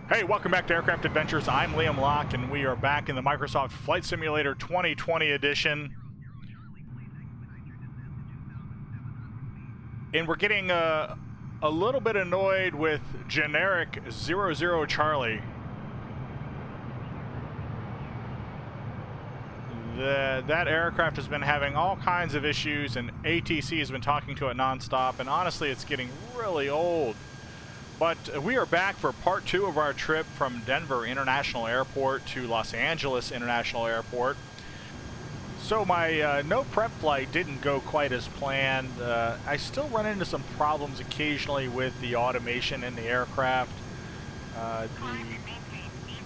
Hey, welcome back to Aircraft Adventures. I'm Liam Locke, and we are back in the Microsoft Flight Simulator 2020 edition. And we're getting a little bit annoyed with generic 00 Charlie. That aircraft has been having all kinds of issues, and ATC has been talking to it nonstop, and honestly, it's getting really old. But we are back for part 2 of our trip from Denver International Airport to Los Angeles International Airport. So my no prep flight didn't go quite as planned. I still run into some problems occasionally with the automation in the aircraft.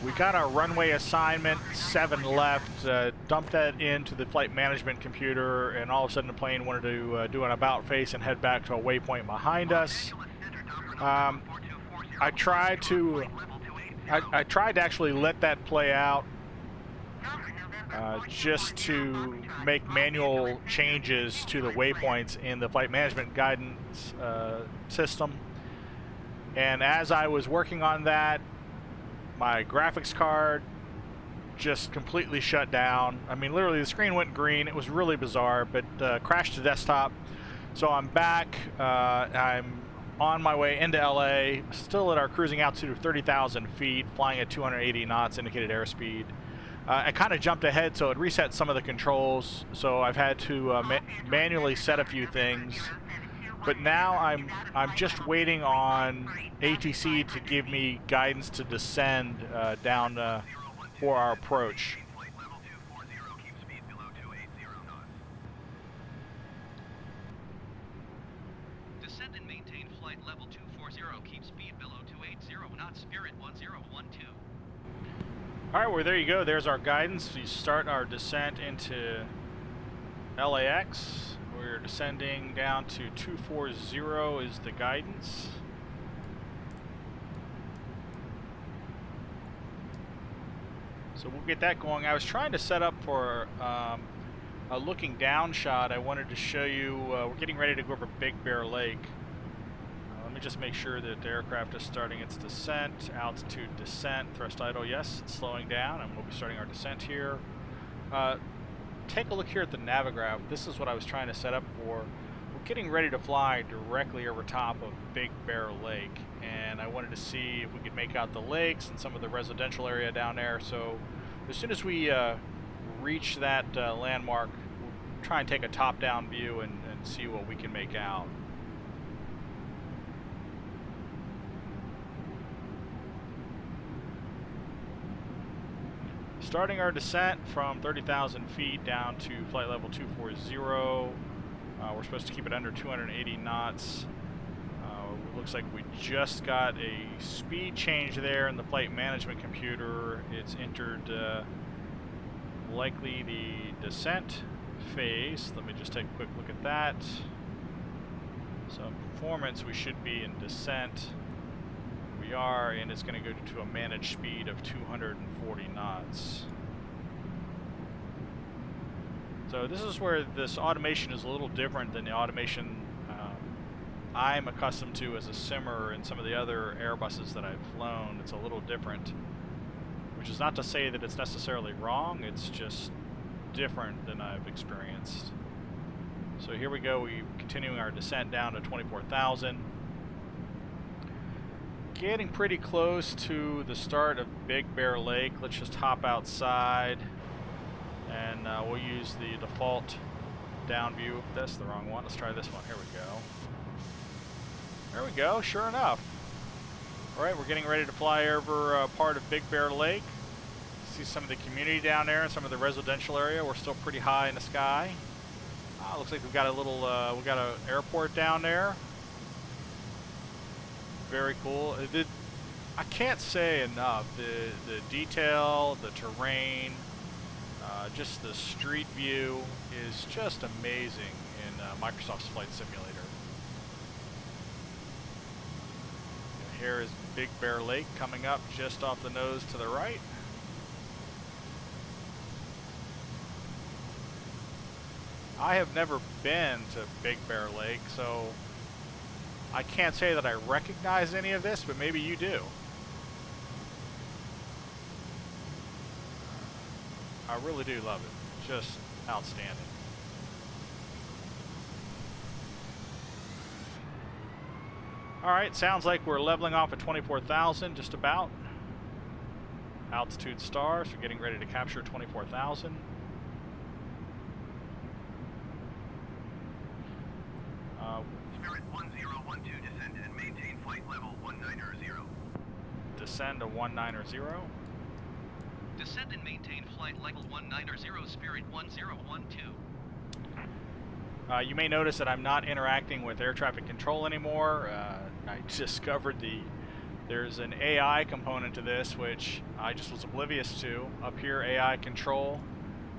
We got our runway assignment, 7 left, dumped that into the flight management computer, and all of a sudden the plane wanted to do an about face and head back to a waypoint behind us. I tried to actually let that play out, just to make manual changes to the waypoints in the flight management guidance system. And as I was working on that, my graphics card just completely shut down. I mean, literally the screen went green. It was really bizarre, but crashed the desktop. So I'm back. I'm on my way into LA, still at our cruising altitude of 30,000 feet, flying at 280 knots indicated airspeed. I kind of jumped ahead, so it reset some of the controls, so I've had to manually set a few things. But now I'm just waiting on ATC to give me guidance to descend down for our approach. Descend and maintain flight level 240. Keep speed below 280 knots. Spirit 1012. All right, well, there you go. There's our guidance. We start our descent into LAX. We're descending down to 240 is the guidance. So we'll get that going. I was trying to set up for a looking down shot. I wanted to show you, we're getting ready to go over Big Bear Lake. Let me just make sure that the aircraft is starting its descent. Altitude descent, thrust idle, yes, it's slowing down, and we'll be starting our descent here. Take a look here at the Navigraph. This is what I was trying to set up for. We're getting ready to fly directly over top of Big Bear Lake, and I wanted to see if we could make out the lakes and some of the residential area down there. So as soon as we reach that landmark, we'll try and take a top-down view and see what we can make out. Starting our descent from 30,000 feet down to flight level 240. We're supposed to keep it under 280 knots. Looks like we just got a speed change there in the flight management computer. It's entered likely the descent phase. Let me just take a quick look at that. So performance, we should be in descent. We are, and it's going to go to a managed speed of 240 knots. So this is where this automation is a little different than the automation I'm accustomed to as a simmer and some of the other Airbuses that I've flown. It's a little different, which is not to say that it's necessarily wrong, it's just different than I've experienced. So here we go, we're continuing our descent down to 24,000. Getting pretty close to the start of Big Bear Lake. Let's just hop outside, and we'll use the default down view. That's the wrong one. Let's try this one. Here we go. There we go, sure enough. Alright, we're getting ready to fly over part of Big Bear Lake. See some of the community down there and some of the residential area. We're still pretty high in the sky. Looks like we've got a little, we got an airport down there. Very cool. I can't say enough. The detail, the terrain, just the street view is just amazing in Microsoft's Flight Simulator. Here is Big Bear Lake coming up just off the nose to the right. I have never been to Big Bear Lake, so I can't say that I recognize any of this, but maybe you do. I really do love it. Just outstanding. Alright, sounds like we're leveling off at 24,000, just about. Altitude star, so getting ready to capture 24,000. Spirit 1012, descend and maintain flight level 190. Descend to 190. Descend and maintain flight level 190, Spirit 1012. You may notice that I'm not interacting with air traffic control anymore. I discovered there's an AI component to this, which I just was oblivious to. Up here, AI control.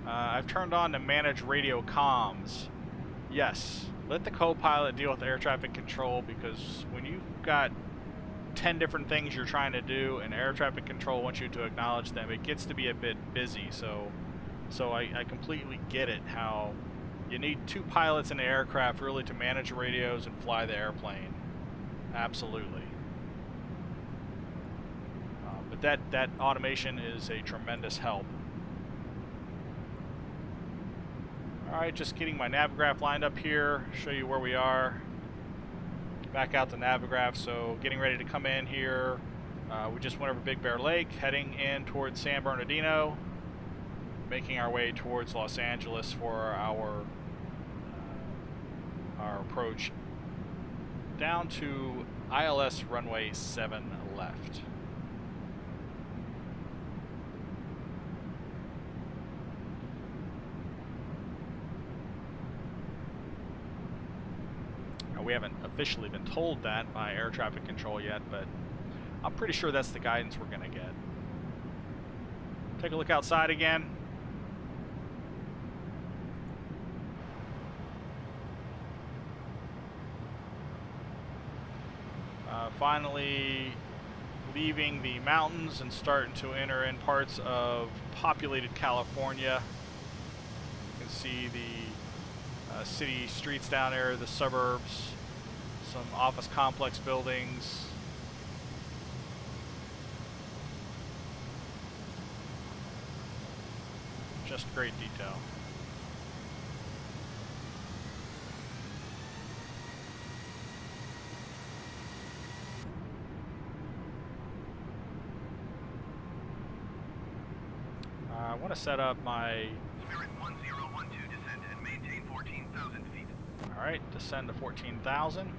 I've turned on to manage radio comms. Yes, let the co-pilot deal with air traffic control, because when you've got 10 different things you're trying to do and air traffic control wants you to acknowledge them, it gets to be a bit busy. So I completely get it, how you need 2 pilots in the aircraft really to manage the radios and fly the airplane. Absolutely. But that automation is a tremendous help. Alright, just getting my Navigraph lined up here, show you where we are. Back out to Navigraph, so getting ready to come in here. We just went over Big Bear Lake, heading in towards San Bernardino, making our way towards Los Angeles for our approach down to ILS runway 7 left. We haven't officially been told that by air traffic control yet, but I'm pretty sure that's the guidance we're going to get. Take a look outside again. Finally leaving the mountains and starting to enter in parts of populated California. You can see the city streets down there, the suburbs, some office complex buildings. Just great detail. I want to set up my... Spirit 1012, descend and maintain 14,000 feet. Alright, descend to 14,000.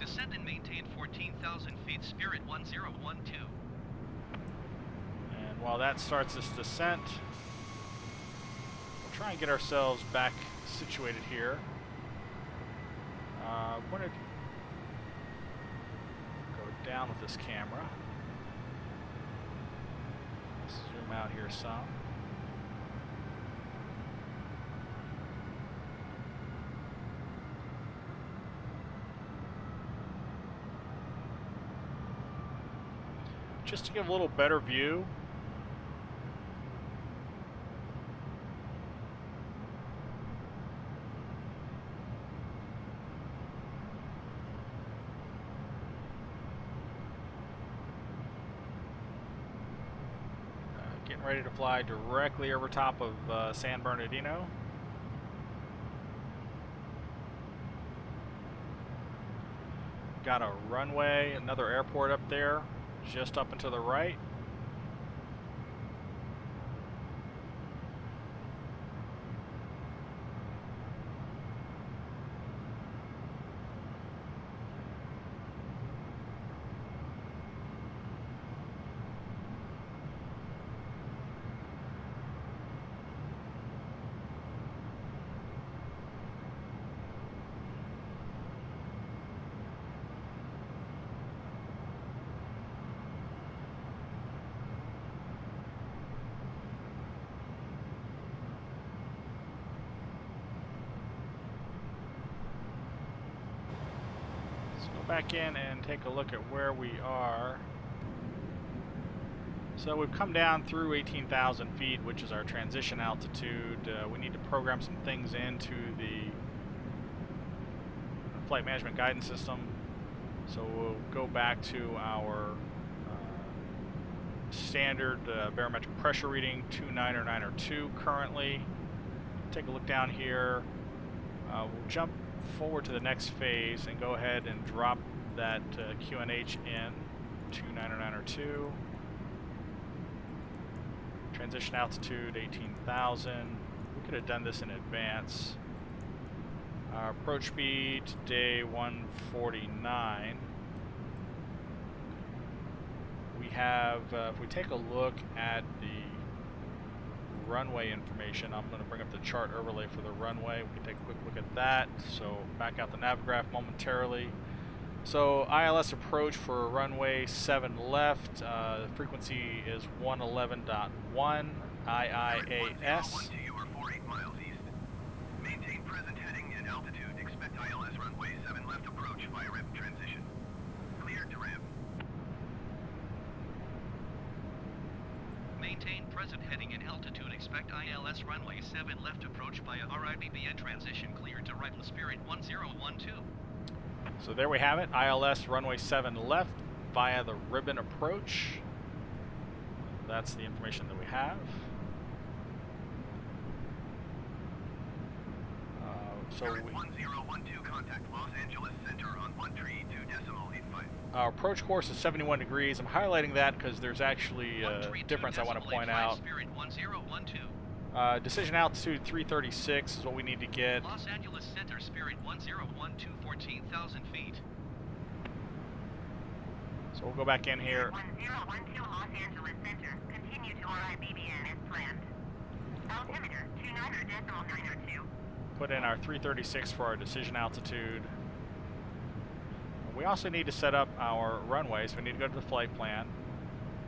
Descend and maintain 14,000 feet, Spirit 1012. And while that starts this descent, we'll try and get ourselves back situated here. I'm going to go down with this camera. Zoom out here some. Just to give a little better view. Getting ready to fly directly over top of San Bernardino. Got a runway, another airport up there, just up and to the right. Back in and take a look at where we are. So we've come down through 18,000 feet, which is our transition altitude. We need to program some things into the flight management guidance system. So we'll go back to our standard barometric pressure reading, 29902 currently. Take a look down here. We'll jump forward to the next phase and go ahead and drop that QNH in, 29902. Transition altitude, 18,000. We could have done this in advance. Our approach speed today, 149. We have, if we take a look at the runway information, I'm going to bring up the chart overlay for the runway. We can take a quick look at that. So back out the nav graph momentarily. So ILS approach for runway 7 left, frequency is 111.1 IIAS. Maintain present heading and altitude. Expect ILS runway 7 left approach via RIP transition. Cleared to RIP. Maintain present heading and altitude. Expect ILS runway 7 left approach via RIBBN transition. Cleared to right Spirit 1012. So there we have it, ILS runway 7 left via the ribbon approach. That's the information that we have. So 1012 contact Los Angeles Center on 132.85. Our approach course is 71 degrees. I'm highlighting that because there's actually a difference I want to point out. Spirit 1012. Decision altitude 336 is what we need to get. Los Angeles Center, Spirit 1012, 14,000 feet. So we'll go back in here. 1012 Los Angeles Center. Continue to RIBBN as planned. Altimeter 29.902. Put in our 336 for our decision altitude. We also need to set up our runways. We need to go to the flight plan.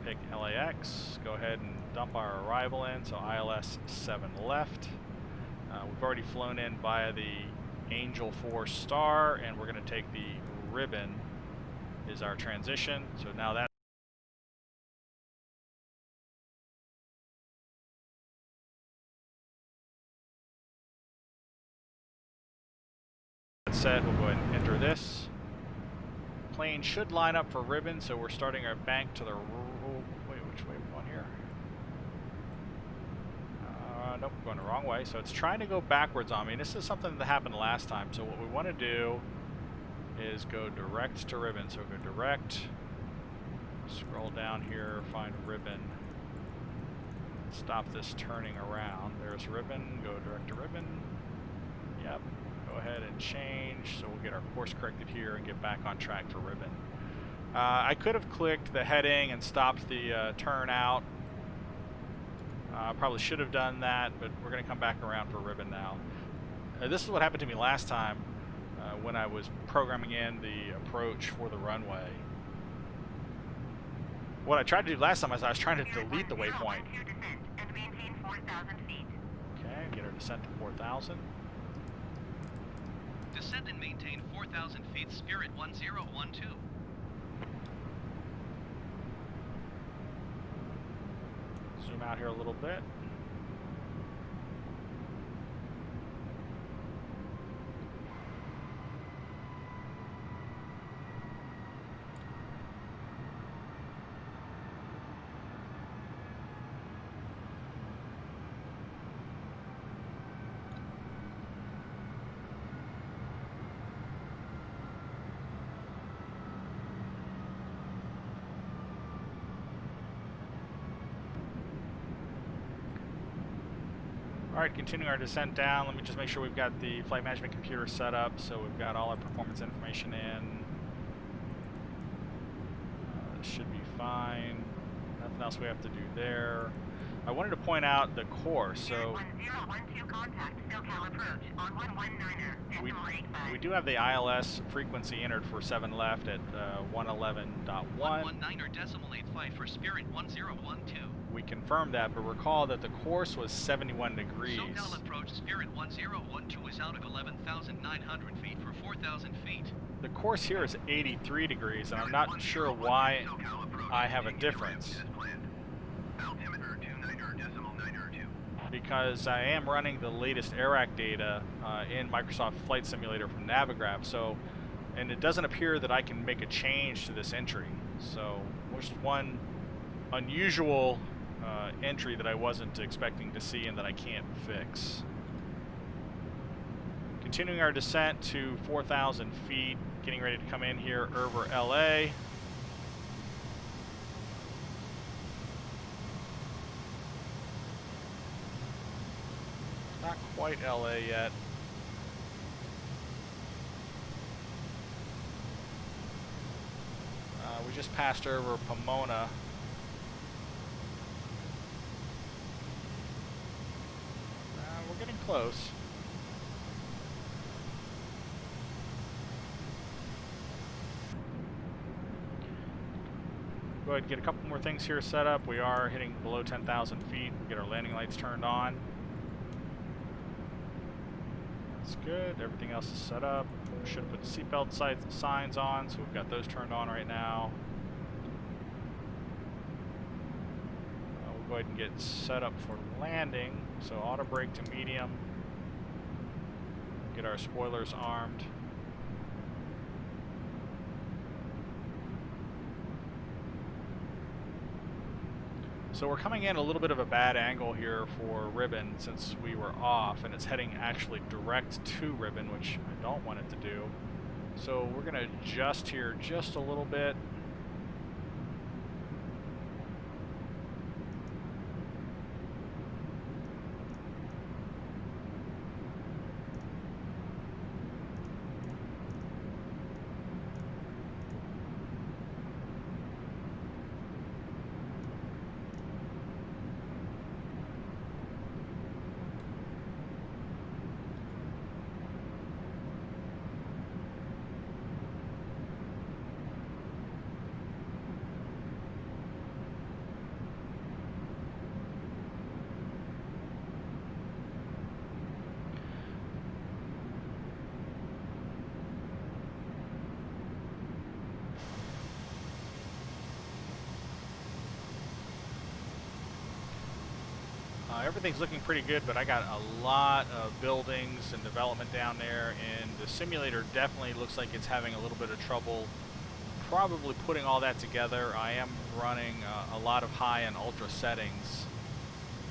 Pick LAX, go ahead and dump our arrival in, so ILS 7 left. We've already flown in via the Angel 4 Star, and we're going to take the ribbon is our transition. So now that's set. We'll go ahead and enter this. Plane should line up for ribbon, so we're starting our bank to the wait, which way are we going here? Nope, going the wrong way. So it's trying to go backwards on me. This is something that happened last time. So what we want to do is go direct to ribbon. So go direct, scroll down here, find ribbon, stop this turning around. There's ribbon, go direct to ribbon. Yep. Go ahead and change, so we'll get our course corrected here and get back on track for ribbon. I could have clicked the heading and stopped the turn out. Probably should have done that, but we're going to come back around for ribbon now. This is what happened to me last time when I was programming in the approach for the runway. What I tried to do last time is I was trying to delete the waypoint. Okay, get our descent to 4,000. Descend and maintain 4,000 feet, Spirit 1012. Zoom out here a little bit. Alright, continuing our descent down, let me just make sure we've got the flight management computer set up, so we've got all our performance information in. This should be fine. Nothing else we have to do there. I wanted to point out the course, so 1012 contact, SoCal approach on 119er, decimal 85. we do have the ILS frequency entered for 7 left at 111.1. 119er decimal 85 for Spirit 1012. We confirmed that, but recall that the course was 71 degrees. SoCal approach Spirit 1012 is out of 11,900 feet for 4,000 feet. The course here is 83 degrees, and I'm not sure why I have a difference. Altimeter 29.902. Because I am running the latest AIRAC data in Microsoft Flight Simulator from Navigraph, so, and it doesn't appear that I can make a change to this entry. So just one unusual entry that I wasn't expecting to see and that I can't fix. Continuing our descent to 4,000 feet, getting ready to come in here over LA. Not quite LA yet. We just passed over Pomona. We're getting close. Go ahead and get a couple more things here set up. We are hitting below 10,000 feet. We'll get our landing lights turned on. That's good. Everything else is set up. Should have put seatbelt signs on, so we've got those turned on right now. We'll go ahead and get set up for landing. So auto brake to medium. Get our spoilers armed. So we're coming in a little bit of a bad angle here for ribbon since we were off, and it's heading actually direct to ribbon, which I don't want it to do. So we're going to adjust here just a little bit. Everything's looking pretty good, but I got a lot of buildings and development down there, and the simulator definitely looks like it's having a little bit of trouble probably putting all that together. I am running a lot of high and ultra settings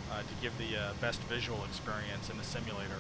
to give the best visual experience in the simulator.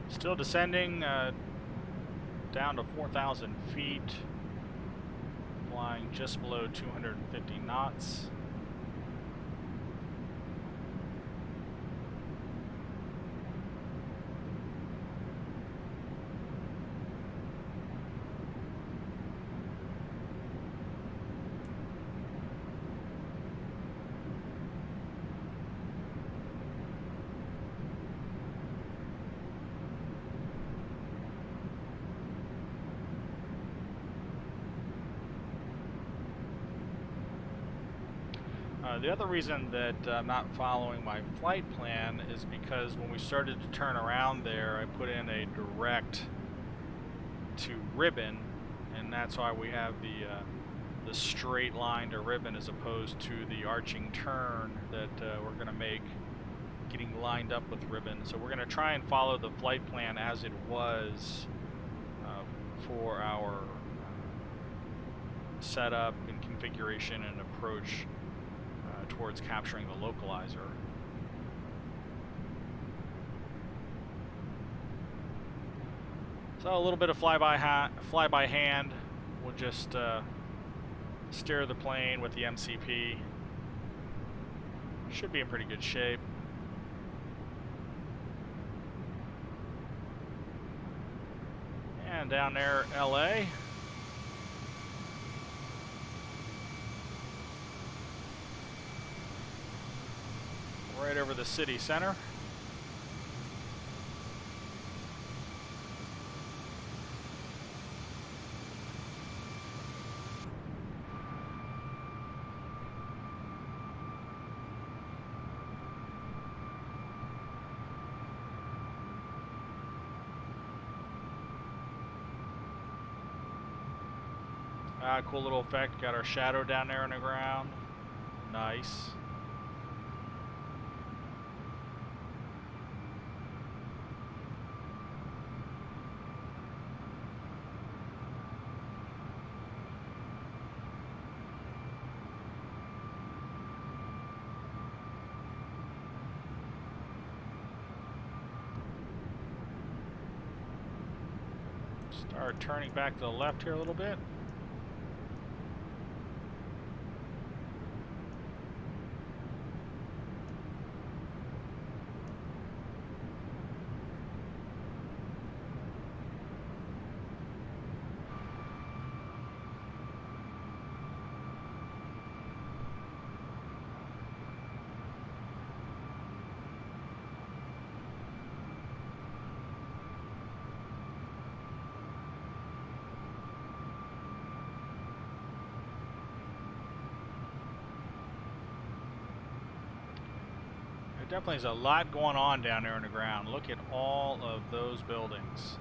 Still descending down to 4,000 feet, flying just below 250 knots. The other reason that I'm not following my flight plan is because when we started to turn around there, I put in a direct to ribbon, and that's why we have the straight line to ribbon as opposed to the arching turn that we're going to make getting lined up with ribbon. So we're going to try and follow the flight plan as it was for our setup and configuration and approach towards capturing the localizer. So a little bit of fly by hand. We'll just steer the plane with the MCP. Should be in pretty good shape. And down there, LA. Right over the city center. Ah, cool little effect. Got our shadow down there on the ground. Nice. Start turning back to the left here a little bit. There definitely is a lot going on down there on the ground. Look at all of those buildings.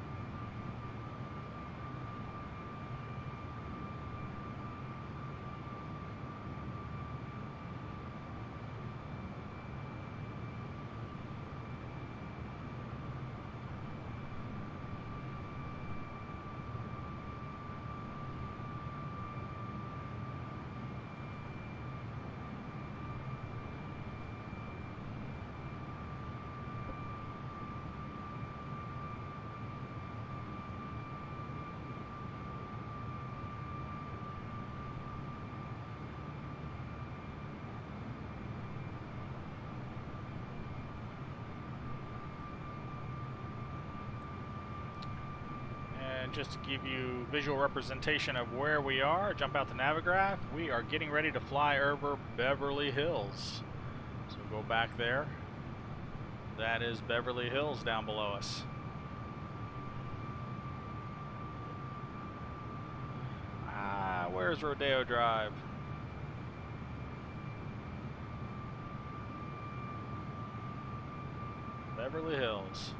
Just to give you visual representation of where we are, jump out the Navigraph. We are getting ready to fly over Beverly Hills. So go back there. That is Beverly Hills down below us. Ah, where's Rodeo Drive? Beverly Hills.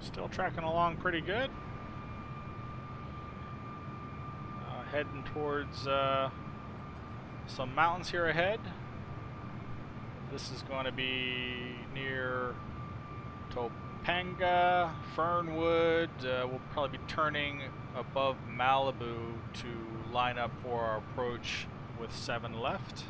Still tracking along pretty good. Heading towards some mountains here ahead. This is going to be near Topanga, Fernwood. We'll probably be turning above Malibu to line up for our approach with 7 left.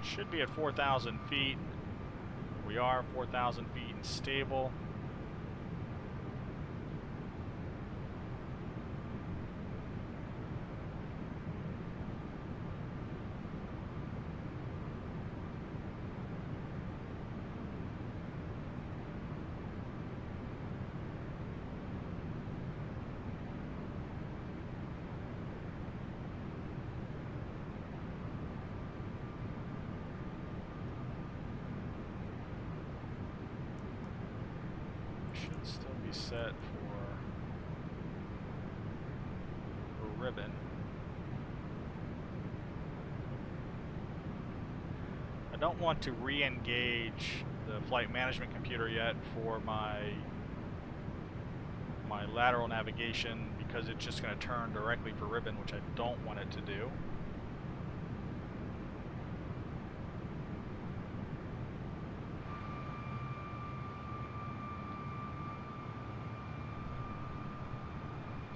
Should be at 4,000 feet. We are 4,000 feet and stable. Should still be set for ribbon. I don't want to re-engage the flight management computer yet for my lateral navigation because it's just going to turn directly for ribbon, which I don't want it to do.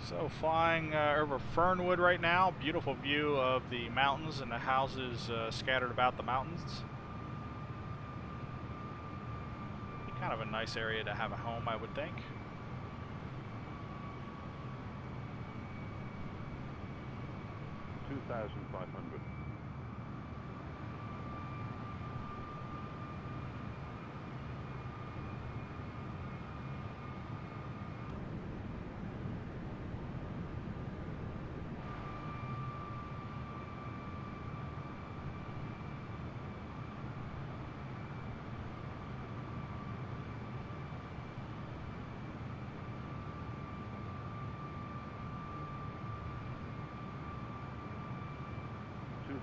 So flying over Fernwood right now, beautiful view of the mountains and the houses scattered about the mountains. Be kind of a nice area to have a home, I would think. $2,500.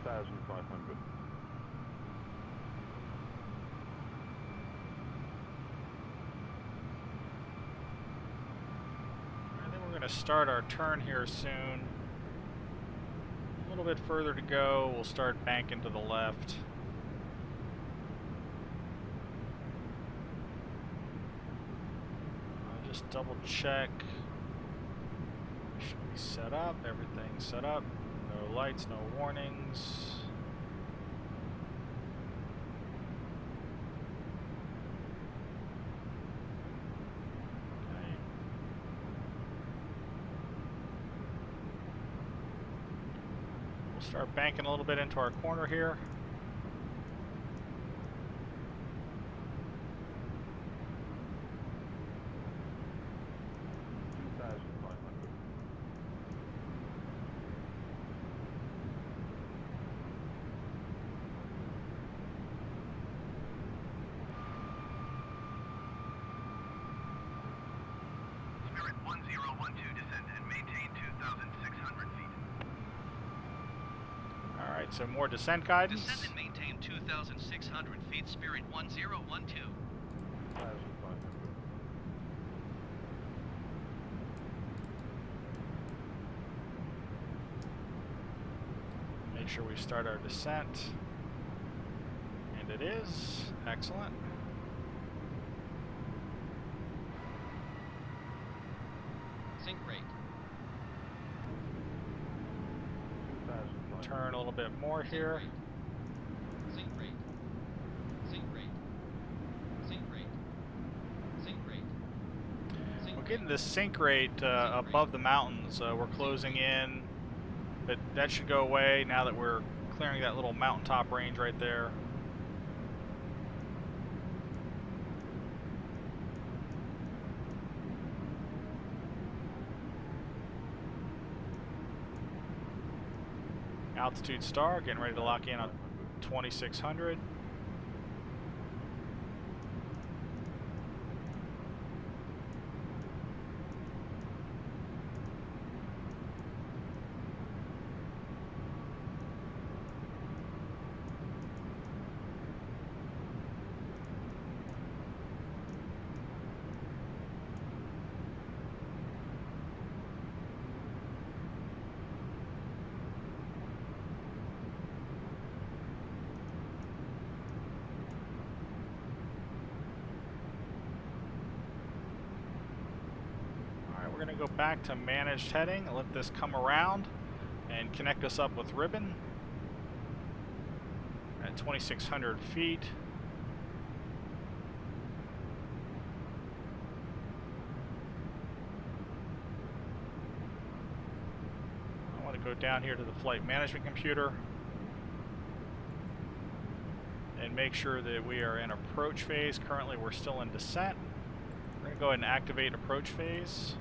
2,500. I think we're going to start our turn here soon. A little bit further to go. We'll start banking to the left. I'll just double check. Should be set up. Everything's set up. No lights, no warnings. Start banking a little bit into our corner here. Spirit 1012 descend and maintain 2,600 feet. Alright, so more descent guidance. Descend and maintain 2,600 feet, Spirit 1012. 2,500. Make sure we start our descent. And it is. Excellent. Sync rate. Turn a little bit more here. Sync rate. Sync rate. Sync rate. Sync rate. We're getting this sync rate above the mountains. We're closing in, but that should go away now that we're clearing that little mountaintop range right there. Altitude star, getting ready to lock in on 2,600. We're going to go back to managed heading and let this come around and connect us up with ribbon at 2,600 feet. I want to go down here to the flight management computer and make sure that we are in approach phase. Currently we're still in descent. We're going to go ahead and activate approach phase.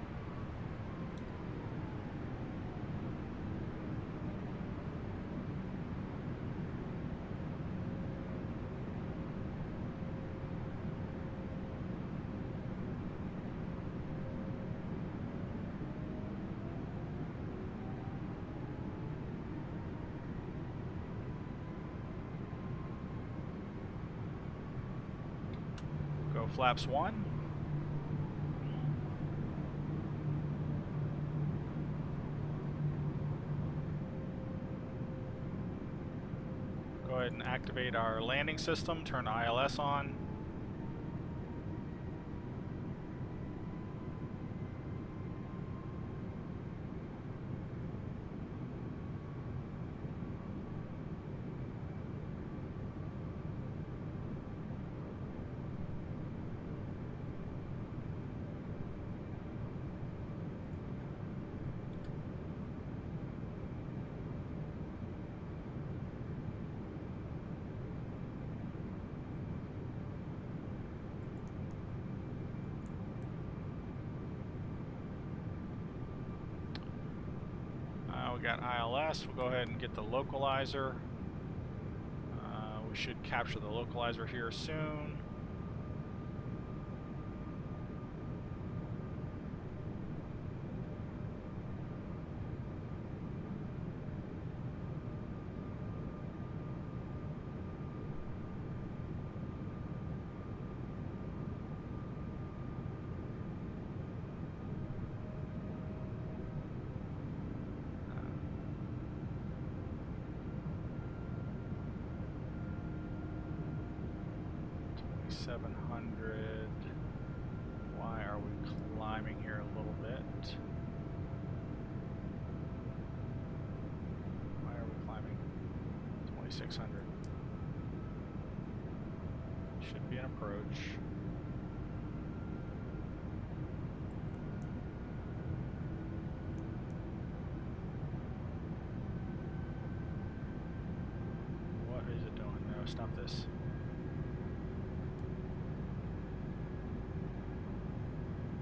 Go flaps 1. Go ahead and activate our landing system, turn ILS on. We got ILS. We'll go ahead and get the localizer. We should capture the localizer here soon. 2700. Why are we climbing here a little bit? Why are we climbing 2600? Should be an approach. What is it doing? No, stop this.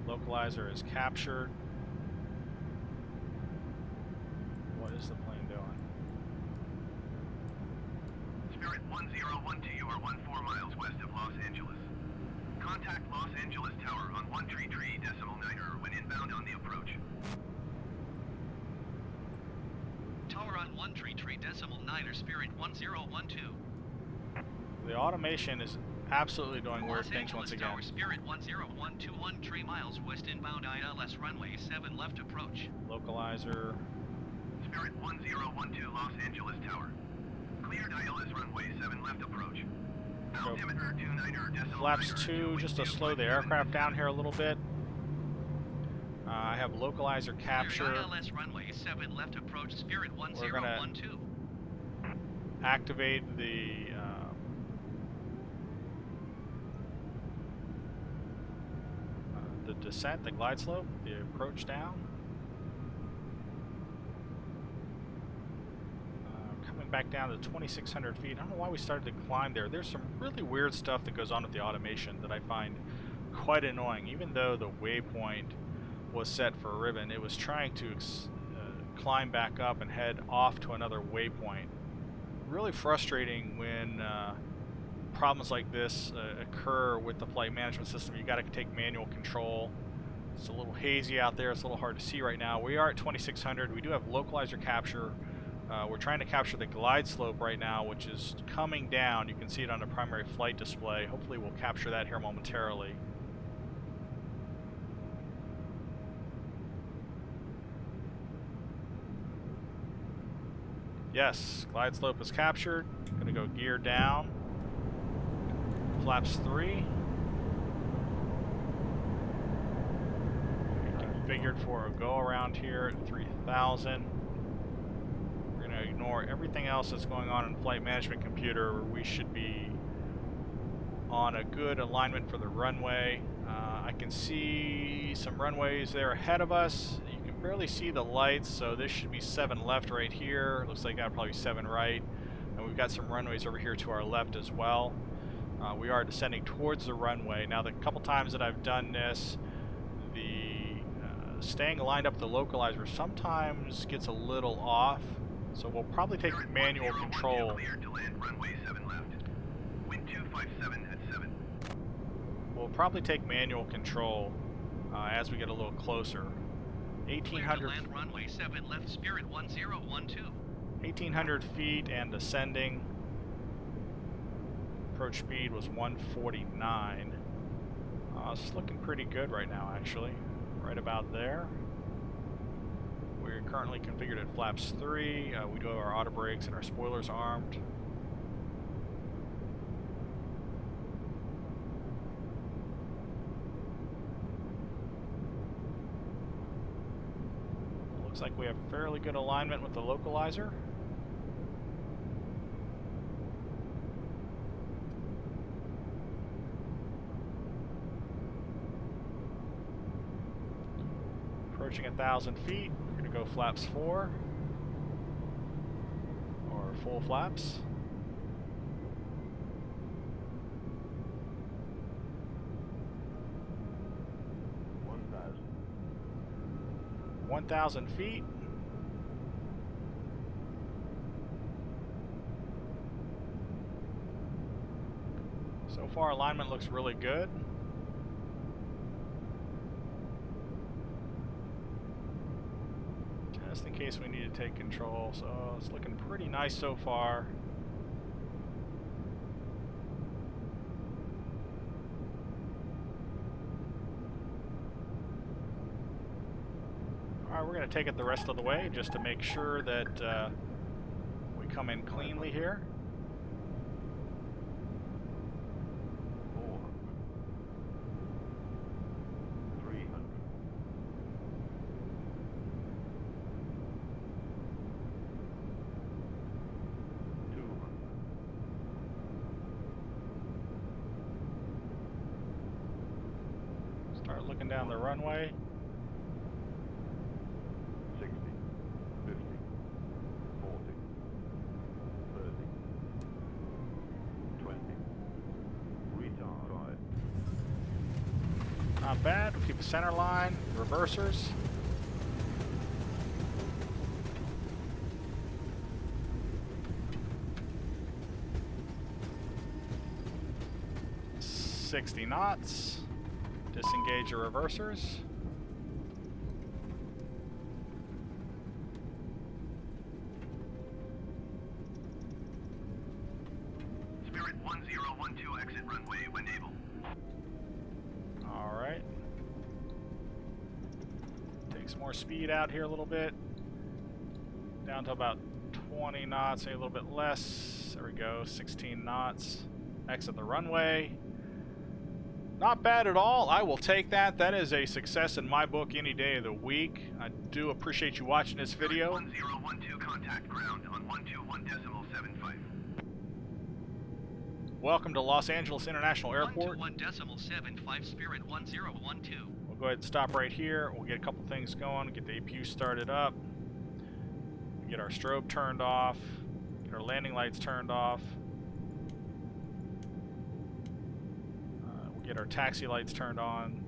Localizer is captured. What is the plane doing? Spirit 1012, you are 14 miles west of Los Angeles. Contact Los Angeles Tower on 133.9 when inbound on the approach. Tower on 133.9 Spirit 1012. The automation is absolutely doing weird Los things Angeles once again. Tower Spirit 10121 3 miles west inbound ILS runway 7 left approach. Localizer. Spirit 1012 Los Angeles Tower. Cleared ILS runway 7 left approach. Altimeter 29.9. Flaps 2, just to slow the aircraft down here a little bit. I have localizer capture. Cleared ILS runway 7 left approach Spirit We're gonna 1012. activate the descent, the glide slope, the approach down. Coming back down to 2,600 feet. I don't know why we started to climb there. There's some really weird stuff that goes on with the automation that I find quite annoying. Even though the waypoint was set for ribbon, it was trying to climb back up and head off to another waypoint. Really frustrating when problems like this occur with the flight management system. You got to take manual control. It's a little hazy out there. It's a little hard to see right now. We are at 2,600. We do have localizer capture. We're trying to capture the glide slope right now, which is coming down. You can see it on the primary flight display. Hopefully we'll capture that here momentarily. Yes, glide slope is captured. Gonna go gear down. Flaps 3. Configured for a go around here at 3,000. We're gonna ignore everything else that's going on in the flight management computer. We should be on a good alignment for the runway. I can see some runways there ahead of us. You can barely see the lights, so this should be 7 left right here. Looks like that'll probably be 7 right. And we've got some runways over here to our left as well. We are descending towards the runway. Now, the couple times that I've done this, the staying lined up with the localizer sometimes gets a little off. So we'll probably take manual control. Cleared to land runway 7 left. Wind 257 at 7. We'll probably take manual control as we get a little closer. 1,800. Land runway 7 left Spirit 1012. 1,800 feet and descending. Approach speed was 149. It's looking pretty good right now, actually. Right about there. We're currently configured at flaps 3. We do have our auto brakes and our spoilers armed. Looks like we have fairly good alignment with the localizer. Approaching 1,000 feet, we're going to go flaps 4, or full flaps. $1,000. 1,000 feet. So far, alignment looks really good. Just in case we need to take control, so it's looking pretty nice so far. Alright, we're going to take it the rest of the way just to make sure that we come in cleanly here. Looking down the runway. 60, 50, 40, 30, 20. Retard. 5. Not bad. We'll keep the center line. Reversers. $60 knots. Disengage your reversers. Spirit 1012 exit runway when able. All right. Take some more speed out here a little bit. Down to about 20 knots, maybe a little bit less. There we go, 16 knots. Exit the runway. Not bad at all. I will take that. That is a success in my book any day of the week. I do appreciate you watching this video. 1012 contact ground on 121.75. Welcome to Los Angeles International Airport. 121.75 Spirit 1012. We'll go ahead and stop right here. We'll get a couple things going, get the APU started up, get our strobe turned off, get our landing lights turned off. Get our taxi lights turned on.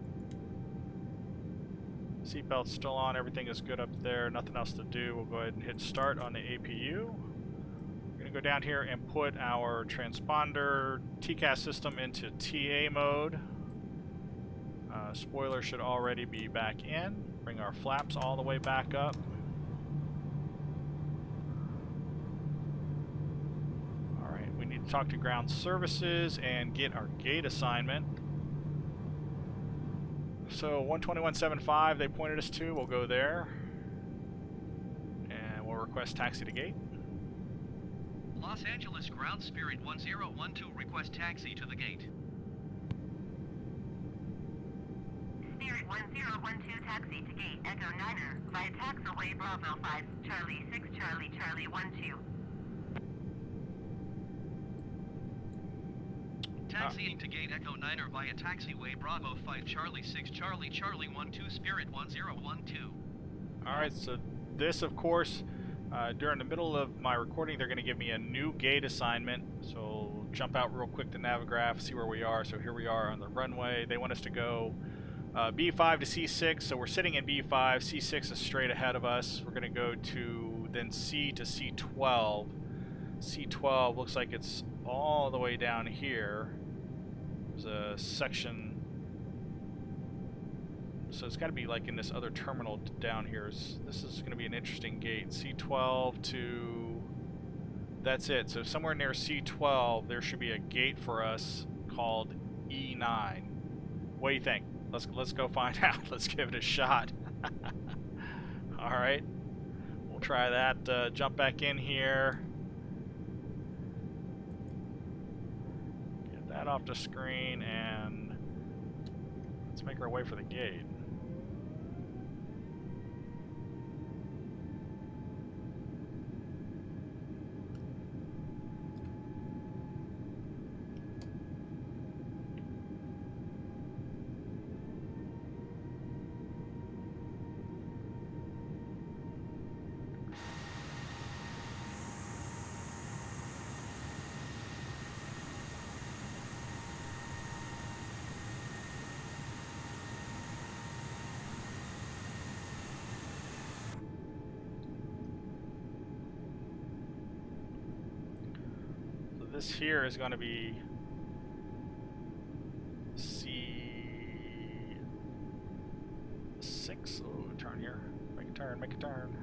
Seatbelt's still on. Everything is good up there. Nothing else to do. We'll go ahead and hit start on the APU. We're going to go down here and put our transponder TCAS system into TA mode. Spoiler should already be back in. Bring our flaps all the way back up. Alright, we need to talk to ground services and get our gate assignment. So 121.75 they pointed us to, we'll go there. And we'll request taxi to gate. Los Angeles Ground Spirit 1012 request taxi to the gate. Spirit 1012 taxi to gate Echo Niner via taxiway Bravo 5 Charlie 6 Charlie Charlie 12. Taxiing to gate Echo Niner via taxiway Bravo 5 Charlie 6 Charlie Charlie 12 Spirit 1012. Alright, so this of course, during the middle of my recording they're going to give me a new gate assignment. So we'll jump out real quick to Navigraph, see where we are. So here we are on the runway. They want us to go B5 to C6, so we're sitting in B5. C6 is straight ahead of us. We're going to go to then C to C12. C12 looks like it's all the way down here. There's a section, so it's got to be like in this other terminal down here. This is going to be an interesting gate. C12 to, that's it. So somewhere near C12 there should be a gate for us called E9. What do you think? Let's go find out. Let's give it a shot. All right, we'll try that. Jump back in here. Get that off the screen, and let's make our way for the gate. This here is going to be C6. Oh, turn here. Make a turn, make a turn.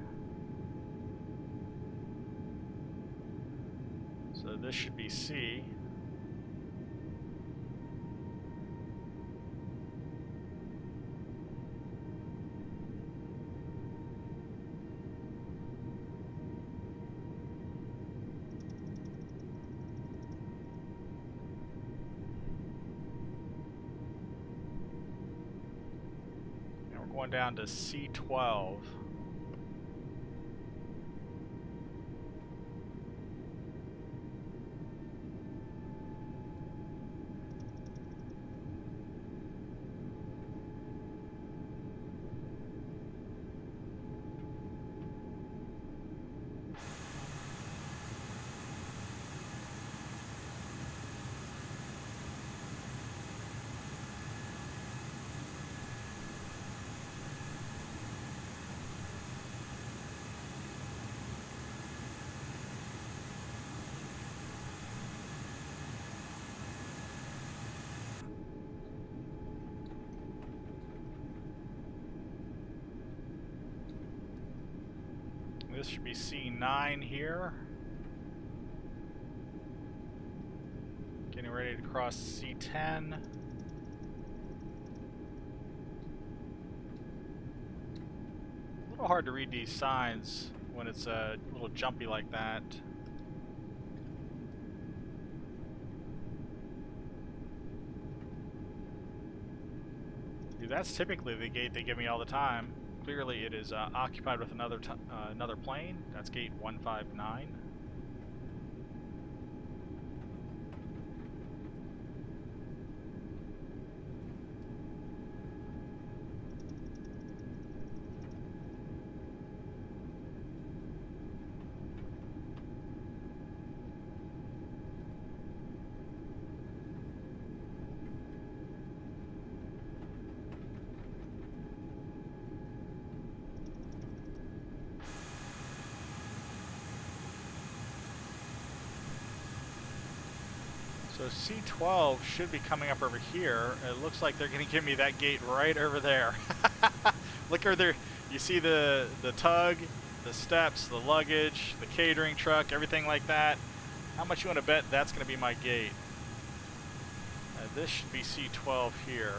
So this should be C. Going down to C12. This should be C9 here. Getting ready to cross C10. A little hard to read these signs when it's a little jumpy like that. Dude, that's typically the gate they give me all the time. Clearly it is occupied with another plane. That's gate 159. So C12 should be coming up over here. It looks like they're going to give me that gate right over there. Look over there. You see the tug, the steps, the luggage, the catering truck, everything like that. How much you want to bet that's going to be my gate? This should be C12 here.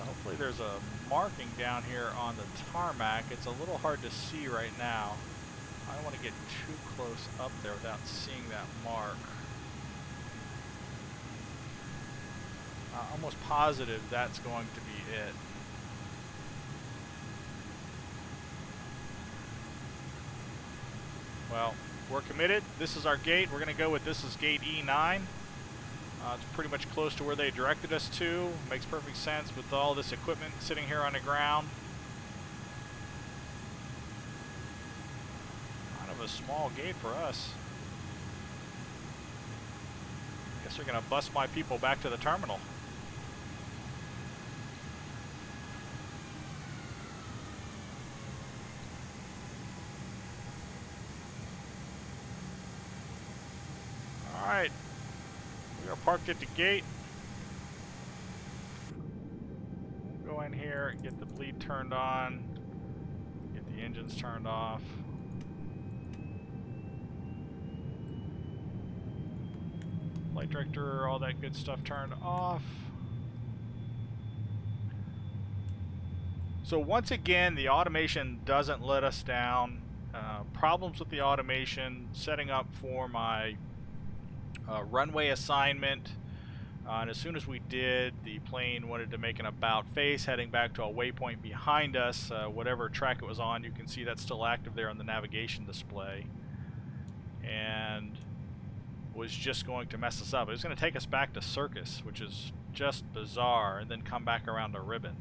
Hopefully there's a marking down here on the tarmac. It's a little hard to see right now. I don't want to get too close up there without seeing that mark. Almost positive that's going to be it. Well, we're committed. This is our gate. We're going to go with this is gate E9. It's pretty much close to where they directed us to. Makes perfect sense with all this equipment sitting here on the ground. Kind of a small gate for us. Guess they're going to bus my people back to the terminal. All right. We are parked at the gate. We'll go in here and get the bleed turned on, get the engines turned off. Flight director, all that good stuff turned off. So once again, the automation doesn't let us down. Problems with the automation, setting up for my runway assignment, and as soon as we did, the plane wanted to make an about face heading back to a waypoint behind us. Whatever track it was on, you can see that's still active there on the navigation display, and was just going to mess us up. It was going to take us back to Circus, which is just bizarre, and then come back around to Ribbon.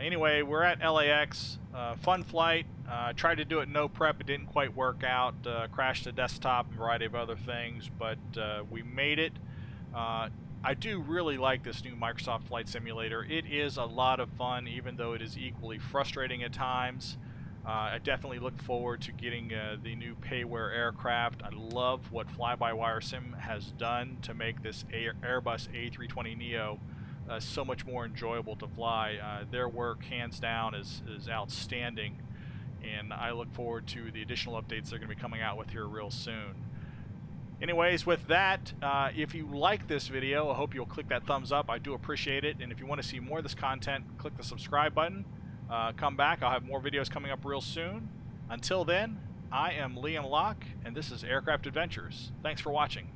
Anyway, we're at LAX. Fun flight. Tried to do it no prep. It didn't quite work out. Crashed the desktop and a variety of other things, but we made it. I do really like this new Microsoft Flight Simulator. It is a lot of fun, even though it is equally frustrating at times. I definitely look forward to getting the new payware aircraft. I love what Fly-by-Wire Sim has done to make this Airbus A320neo so much more enjoyable to fly. Their work, hands down, is outstanding, and I look forward to the additional updates they're going to be coming out with here real soon. Anyways, with that, if you like this video, I hope you'll click that thumbs up. I do appreciate it, and if you want to see more of this content, click the subscribe button. Come back. I'll have more videos coming up real soon. Until then, I am Liam Locke, and this is Aircraft Adventures. Thanks for watching.